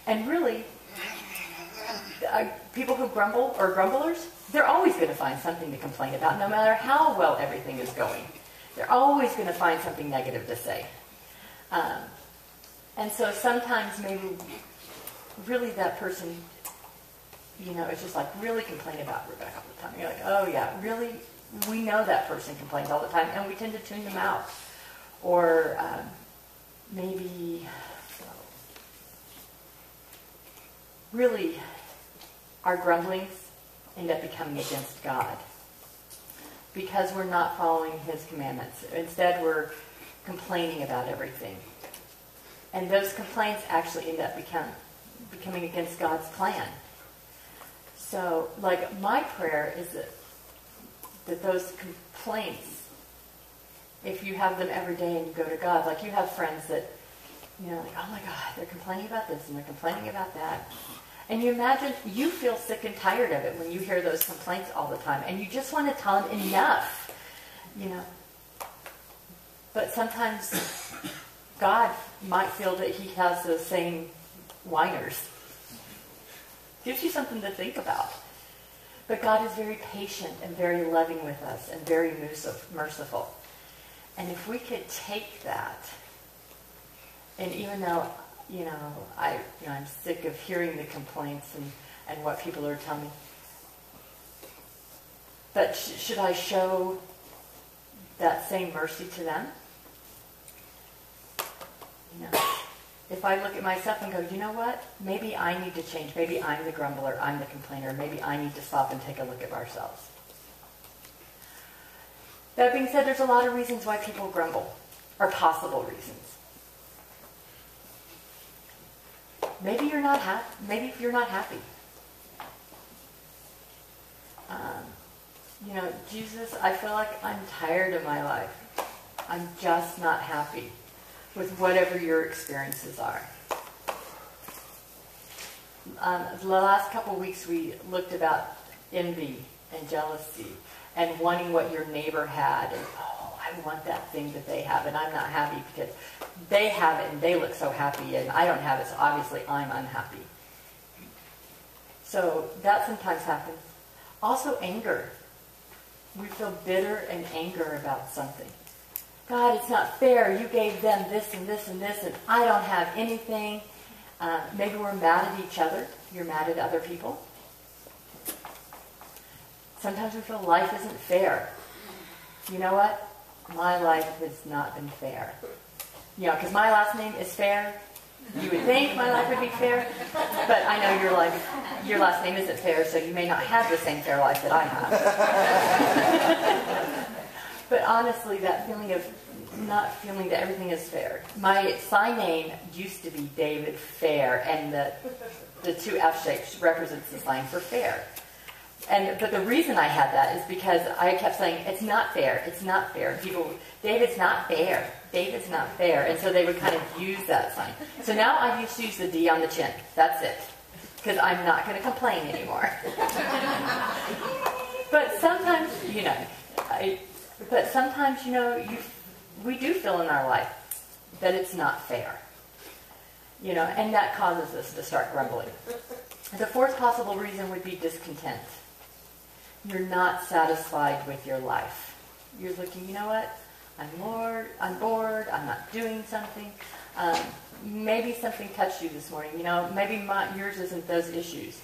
And really, people who grumble or grumblers, they're always going to find something to complain about, no matter how well everything is going. They're always going to find something negative to say. And so sometimes maybe really that person, it's just like really complain about Rebecca all the time. You're like, oh yeah, really? We know that person complains all the time, and we tend to tune them out. Or maybe really our grumblings end up becoming against God because we're not following His commandments. Instead, we're complaining about everything. And those complaints actually end up becoming against God's plan. So, like, my prayer is that those complaints, if you have them every day and you go to God, like you have friends that, like, oh my God, they're complaining about this and they're complaining about that. And you imagine, you feel sick and tired of it when you hear those complaints all the time. And you just want to tell them enough, But sometimes God might feel that He has those same whiners. Gives you something to think about. But God is very patient and very loving with us and very merciful. And if we could take that, and even though, I'm sick of hearing the complaints and what people are telling me, but should I show that same mercy to them? If I look at myself and go, you know what? Maybe I need to change. Maybe I'm the grumbler. I'm the complainer. Maybe I need to stop and take a look at ourselves. That being said, there's a lot of reasons why people grumble, or possible reasons. Maybe you're not happy. Maybe you're not happy. Jesus, I feel like I'm tired of my life. I'm just not happy with whatever your experiences are. The last couple of weeks we looked about envy and jealousy and wanting what your neighbor had, and I want that thing that they have, and I'm not happy because they have it and they look so happy and I don't have it, so obviously I'm unhappy. So that sometimes happens. Also anger. We feel bitter and anger about something. God, it's not fair. You gave them this and this and this, and I don't have anything. Maybe we're mad at each other. You're mad at other people. Sometimes we feel life isn't fair. You know what? My life has not been fair. Because my last name is Fair. You would think my life would be fair, but I know your last name isn't Fair, so you may not have the same fair life that I have. But honestly, that feeling of not feeling that everything is fair. My sign name used to be David Fair, and the two F shapes represents the sign for fair. But the reason I had that is because I kept saying, it's not fair, it's not fair. And people, David's not fair, David's not fair. And so they would kind of use that sign. So now I used to use the D on the chin. That's it. Because I'm not going to complain anymore. But sometimes, we do feel in our life that it's not fair. And that causes us to start grumbling. The fourth possible reason would be discontent. You're not satisfied with your life. You're looking, you know what? I'm bored, I'm not doing something. Maybe something touched you this morning. Maybe yours isn't those issues.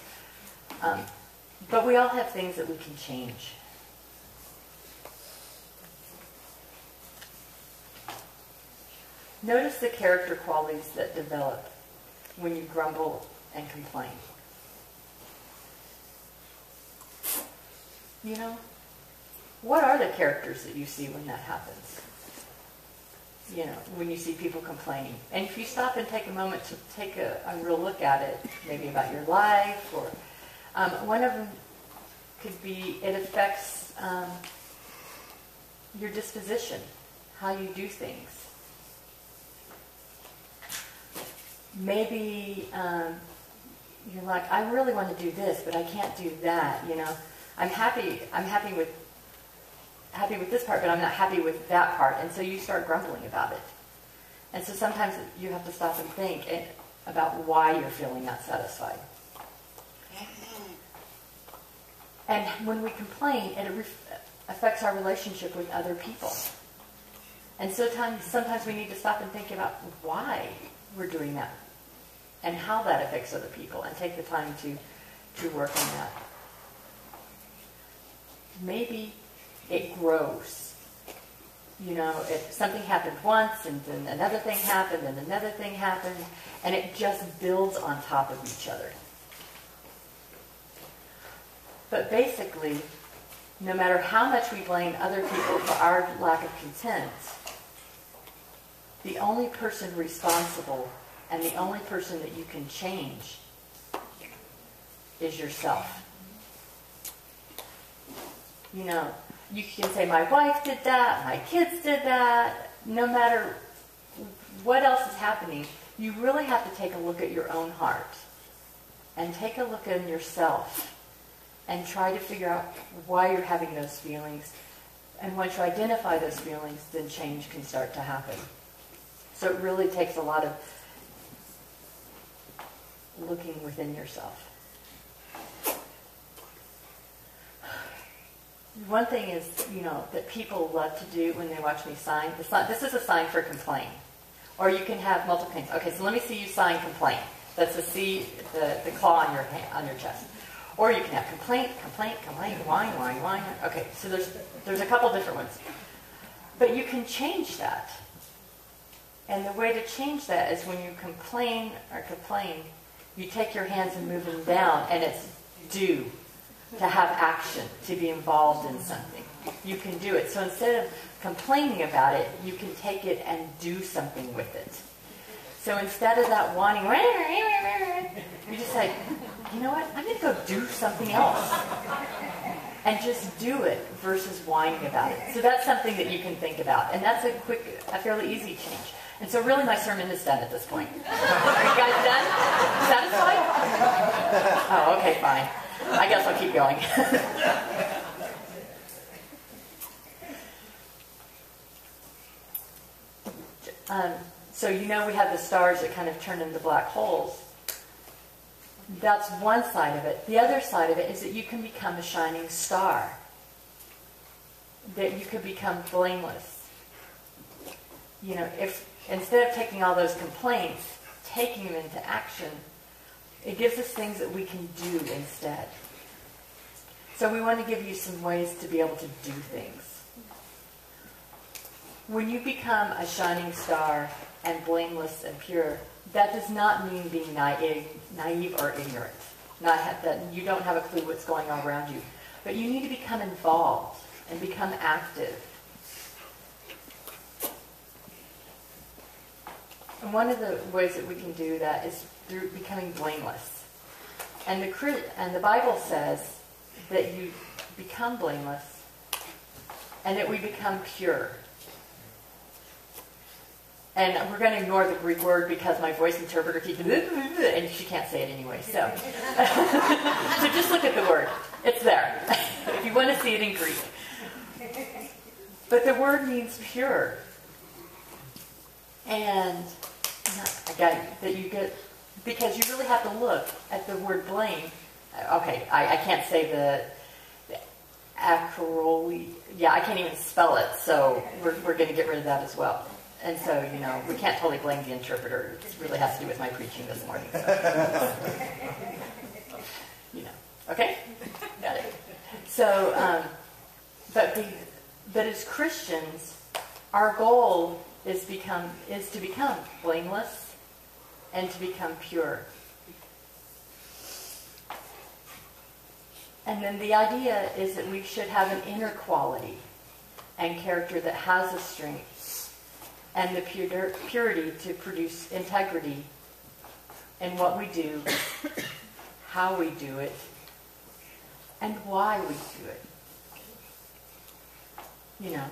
But we all have things that we can change. Notice the character qualities that develop when you grumble and complain. What are the characters that you see when that happens? When you see people complaining. And if you stop and take a moment to take a real look at it, maybe about your life, or one of them could be, it affects your disposition, how you do things. Maybe you're like, I really want to do this, but I can't do that. I'm happy with this part, but I'm not happy with that part. And so you start grumbling about it. And so sometimes you have to stop and think. about why you're feeling not satisfied. And when we complain, it affects our relationship with other people. And sometimes we need to stop and think about why we're doing that and how that affects other people, and take the time to work on that. Maybe it grows. You know, if something happened once, and then another thing happened, and another thing happened, and it just builds on top of each other. But basically, no matter how much we blame other people for our lack of content, the only person responsible and the only person that you can change is yourself. You know, you can say, my wife did that, my kids did that. No matter what else is happening, you really have to take a look at your own heart and take a look at yourself and try to figure out why you're having those feelings. And once you identify those feelings, then change can start to happen. So it really takes a lot of looking within yourself. One thing is, you know, that people love to do when they watch me sign. This is a sign for complain. Or you can have multiple pains. Okay, so let me see you sign complain. That's the C, the claw on your hand, on your chest. Or you can have complaint, complaint, complaint, whine, whine, whine. Okay, so there's a couple different ones. But you can change that. And the way to change that is when you complain, you take your hands and move them down, and it's do, to have action, to be involved in something. You can do it. So instead of complaining about it, you can take it and do something with it. So instead of that whining, you just say, you know what, I'm going to go do something else. And just do it versus whining about it. So that's something that you can think about. And that's a fairly easy change. And so really my sermon is done at this point. Are you guys done? Satisfied? Oh, okay, fine. I guess I'll keep going. So you know we have the stars that kind of turn into black holes. That's one side of it. The other side of it is that you can become a shining star. That you could become blameless. You know, if instead of taking all those complaints, taking them into action, it gives us things that we can do instead. So we want to give you some ways to be able to do things. When you become a shining star and blameless and pure, that does not mean being naive or ignorant. That you don't have a clue what's going on around you. But you need to become involved and become active. And one of the ways that we can do that is through becoming blameless. And the Bible says that you become blameless and that we become pure. And we're going to ignore the Greek word because my voice interpreter keeps, and she can't say it anyway. So, so just look at the word. It's there. If you want to see it in Greek. But the word means pure. And because you really have to look at the word blame. Okay, I can't say the acroli. Yeah, I can't even spell it, so we're going to get rid of that as well. And so, you know, we can't totally blame the interpreter. It really has to do with my preaching this morning. So. You know, okay? Got it. So, but as Christians, our goal is to become blameless and to become pure. And then the idea is that we should have an inner quality and character that has a strength and the purity to produce integrity in what we do, how we do it, and why we do it. You know,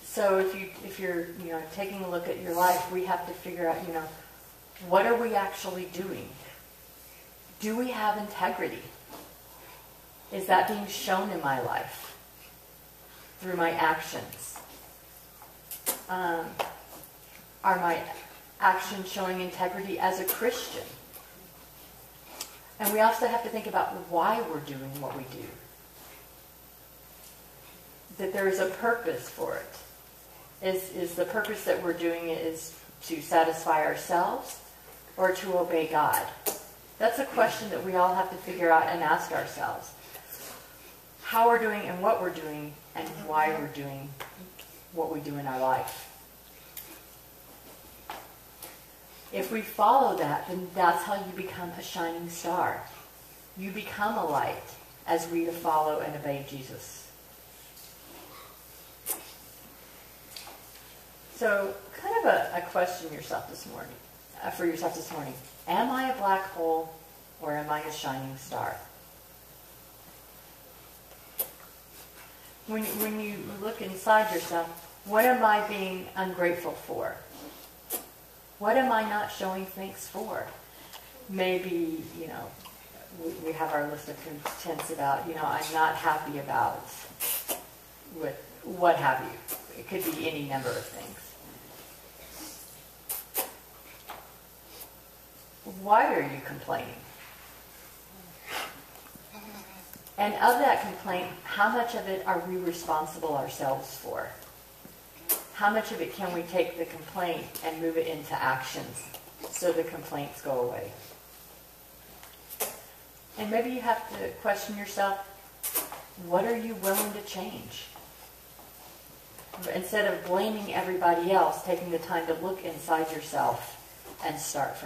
so if you're taking a look at your life, we have to figure out, what are we actually doing? Do we have integrity? Is that being shown in my life through my actions? action showing integrity as a Christian. And we also have to think about why we're doing what we do. That there is a purpose for it. Is the purpose that we're doing it is to satisfy ourselves or to obey God? That's a question that we all have to figure out and ask ourselves. How we're doing and what we're doing and why we're doing what we do in our life. If we follow that, then that's how you become a shining star. You become a light as we follow and obey Jesus. So, kind of a question for yourself this morning. Am I a black hole or am I a shining star? When you look inside yourself, what am I being ungrateful for? What am I not showing thanks for? Maybe, we have our list of contents about, I'm not happy about with what have you. It could be any number of things. Why are you complaining? And of that complaint, how much of it are we responsible ourselves for? How much of it can we take the complaint and move it into actions so the complaints go away? And maybe you have to question yourself, what are you willing to change? Instead of blaming everybody else, taking the time to look inside yourself and start from